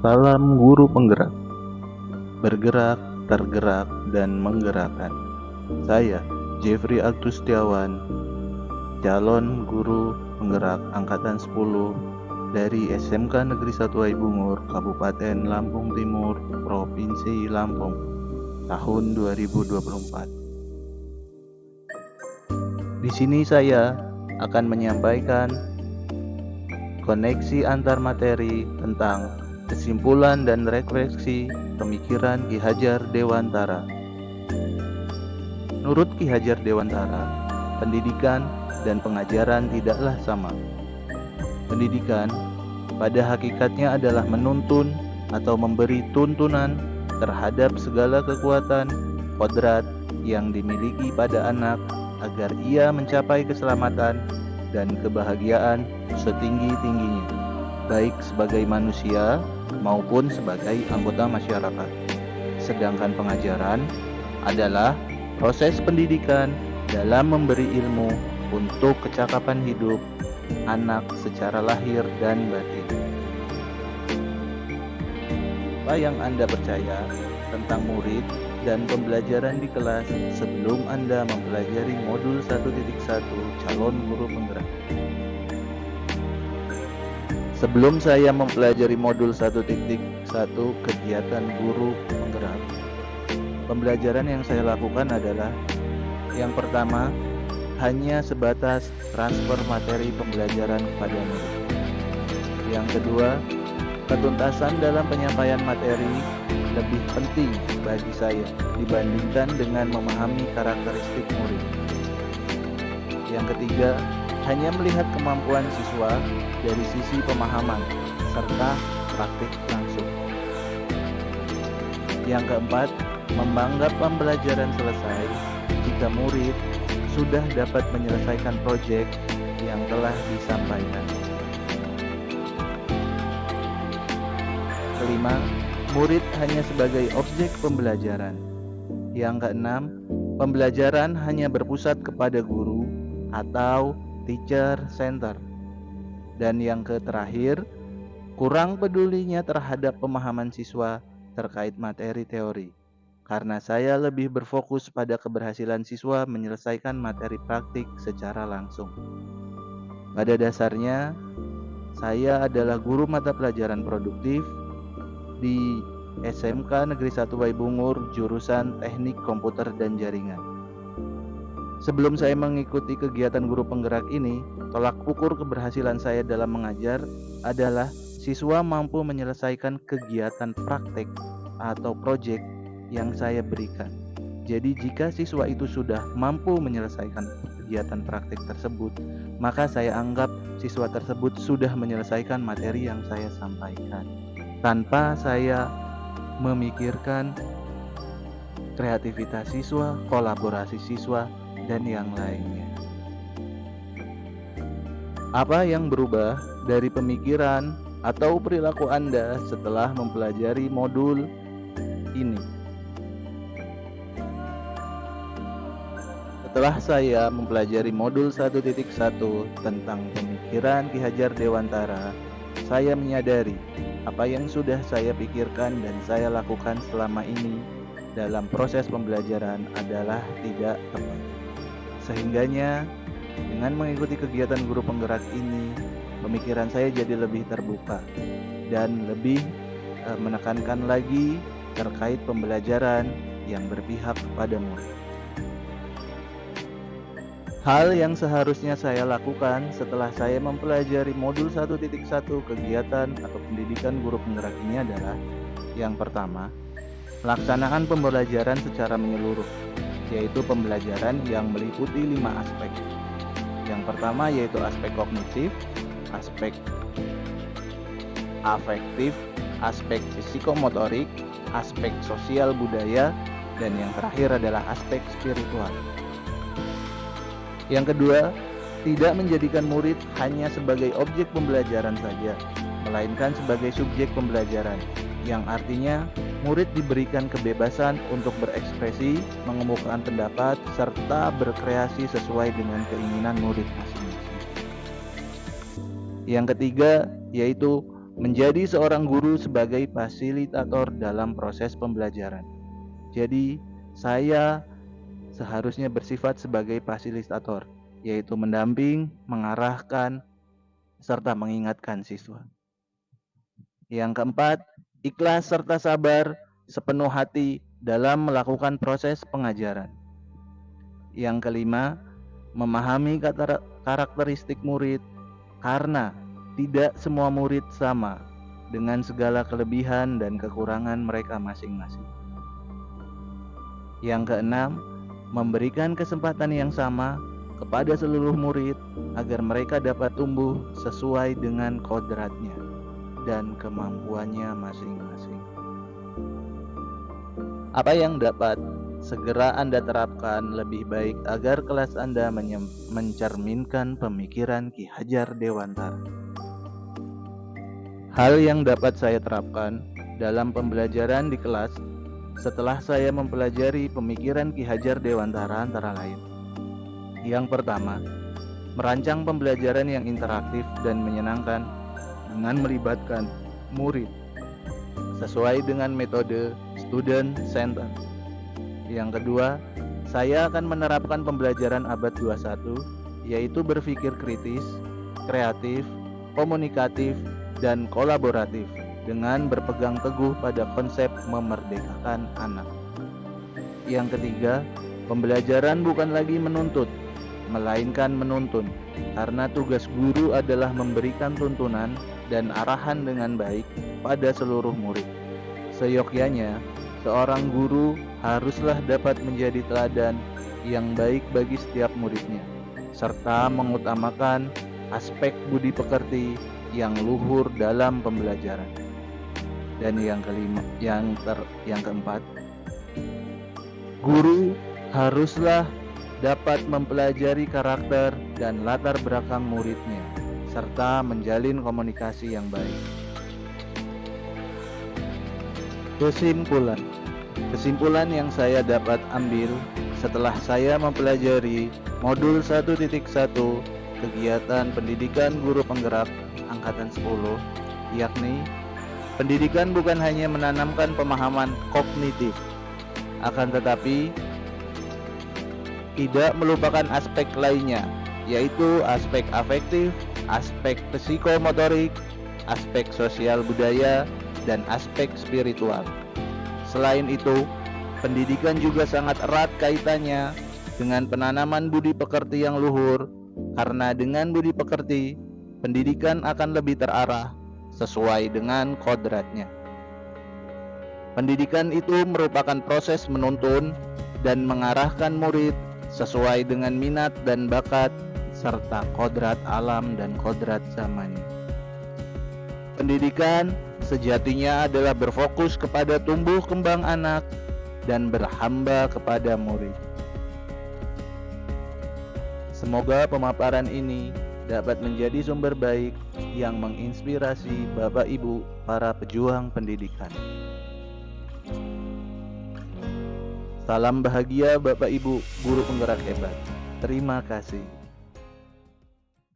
Salam guru penggerak, bergerak, tergerak, dan menggerakkan. Saya, Jeffrey Agustiawan, calon guru penggerak Angkatan 10 dari SMK Negeri 1 Waibungur, Kabupaten Lampung Timur, Provinsi Lampung, tahun 2024. Di sini saya akan menyampaikan koneksi antar materi tentang kesimpulan dan refleksi pemikiran Ki Hajar Dewantara. Menurut Ki Hajar Dewantara, pendidikan dan pengajaran tidaklah sama. Pendidikan pada hakikatnya adalah menuntun atau memberi tuntunan terhadap segala kekuatan, kodrat yang dimiliki pada anak agar ia mencapai keselamatan dan kebahagiaan setinggi-tingginya, baik sebagai manusia maupun sebagai anggota masyarakat. Sedangkan pengajaran adalah proses pendidikan dalam memberi ilmu untuk kecakapan hidup anak secara lahir dan batin. Apa yang Anda percaya tentang murid dan pembelajaran di kelas sebelum Anda mempelajari modul 1.1 calon guru penggerak? Sebelum saya mempelajari modul 1.1 kegiatan guru penggerak, pembelajaran yang saya lakukan adalah yang pertama, hanya sebatas transfer materi pembelajaran kepada murid. Yang kedua, ketuntasan dalam penyampaian materi lebih penting bagi saya dibandingkan dengan memahami karakteristik murid. Yang ketiga, hanya melihat kemampuan siswa dari sisi pemahaman serta praktik langsung. Yang keempat, menganggap pembelajaran selesai jika murid sudah dapat menyelesaikan proyek yang telah disampaikan. Kelima, murid hanya sebagai objek pembelajaran. Yang keenam, pembelajaran hanya berpusat kepada guru atau teacher center. Dan yang terakhir, kurang pedulinya terhadap pemahaman siswa terkait materi teori. Karena saya lebih berfokus pada keberhasilan siswa menyelesaikan materi praktik secara langsung. Pada dasarnya, saya adalah guru mata pelajaran produktif di SMK Negeri 1 Waibungur, jurusan Teknik Komputer dan Jaringan. Sebelum saya mengikuti kegiatan guru penggerak ini, tolak ukur keberhasilan saya dalam mengajar adalah siswa mampu menyelesaikan kegiatan praktek atau proyek yang saya berikan. Jadi jika siswa itu sudah mampu menyelesaikan kegiatan praktik tersebut, maka saya anggap siswa tersebut sudah menyelesaikan materi yang saya sampaikan, tanpa saya memikirkan kreativitas siswa, kolaborasi siswa, dan yang lainnya. Apa yang berubah dari pemikiran atau perilaku Anda setelah mempelajari modul ini? Setelah saya mempelajari modul 1.1 tentang pemikiran Ki Hajar Dewantara, saya menyadari apa yang sudah saya pikirkan dan saya lakukan selama ini dalam proses pembelajaran adalah tidak tepat. Sehingganya dengan mengikuti kegiatan guru penggerak ini, pemikiran saya jadi lebih terbuka dan lebih menekankan lagi terkait pembelajaran yang berpihak kepada murid. Hal yang seharusnya saya lakukan setelah saya mempelajari modul 1.1 kegiatan atau pendidikan guru penggerak ini adalah yang pertama, melaksanakan pembelajaran secara menyeluruh, yaitu pembelajaran yang meliputi 5 aspek. Yang pertama yaitu aspek kognitif, aspek afektif, aspek psikomotorik, aspek sosial budaya, dan yang terakhir adalah aspek spiritual. Yang kedua, tidak menjadikan murid hanya sebagai objek pembelajaran saja, melainkan sebagai subjek pembelajaran, yang artinya murid diberikan kebebasan untuk berekspresi, mengemukakan pendapat, serta berkreasi sesuai dengan keinginan murid masing-masing. Yang ketiga, yaitu menjadi seorang guru sebagai fasilitator dalam proses pembelajaran. Jadi, saya seharusnya bersifat sebagai fasilitator, yaitu mendamping, mengarahkan, serta mengingatkan siswa. Yang keempat, ikhlas serta sabar sepenuh hati dalam melakukan proses pengajaran. Yang kelima, memahami karakteristik murid karena tidak semua murid sama dengan segala kelebihan dan kekurangan mereka masing-masing. Yang keenam, memberikan kesempatan yang sama kepada seluruh murid agar mereka dapat tumbuh sesuai dengan kodratnya dan kemampuannya masing-masing. Apa yang dapat segera Anda terapkan lebih baik agar kelas Anda mencerminkan pemikiran Ki Hajar Dewantara? Hal yang dapat saya terapkan dalam pembelajaran di kelas setelah saya mempelajari pemikiran Ki Hajar Dewantara antara lain. Yang pertama, merancang pembelajaran yang interaktif dan menyenangkan dengan melibatkan murid sesuai dengan metode student center. Yang kedua, saya akan menerapkan pembelajaran abad 21, yaitu berpikir kritis, kreatif, komunikatif, dan kolaboratif dengan berpegang teguh pada konsep memerdekakan anak. Yang ketiga, pembelajaran bukan lagi menuntut, melainkan menuntun, karena tugas guru adalah memberikan tuntunan dan arahan dengan baik pada seluruh murid. Seyogyanya, seorang guru haruslah dapat menjadi teladan yang baik bagi setiap muridnya, serta mengutamakan aspek budi pekerti yang luhur dalam pembelajaran. Dan yang keempat, guru haruslah dapat mempelajari karakter dan latar belakang muridnya, serta menjalin komunikasi yang baik. Kesimpulan yang saya dapat ambil setelah saya mempelajari modul 1.1 kegiatan pendidikan guru penggerak angkatan 10, yakni pendidikan bukan hanya menanamkan pemahaman kognitif, akan tetapi tidak melupakan aspek lainnya, yaitu aspek afektif, aspek psikomotorik, aspek sosial budaya, dan aspek spiritual. Selain itu, pendidikan juga sangat erat kaitannya dengan penanaman budi pekerti yang luhur, karena dengan budi pekerti, pendidikan akan lebih terarah sesuai dengan kodratnya. Pendidikan itu merupakan proses menuntun dan mengarahkan murid sesuai dengan minat dan bakat serta kodrat alam dan kodrat zamannya. Pendidikan sejatinya adalah berfokus kepada tumbuh kembang anak dan berhamba kepada murid. Semoga pemaparan ini dapat menjadi sumber baik yang menginspirasi Bapak Ibu para pejuang pendidikan. Salam bahagia Bapak Ibu guru penggerak hebat. Terima kasih.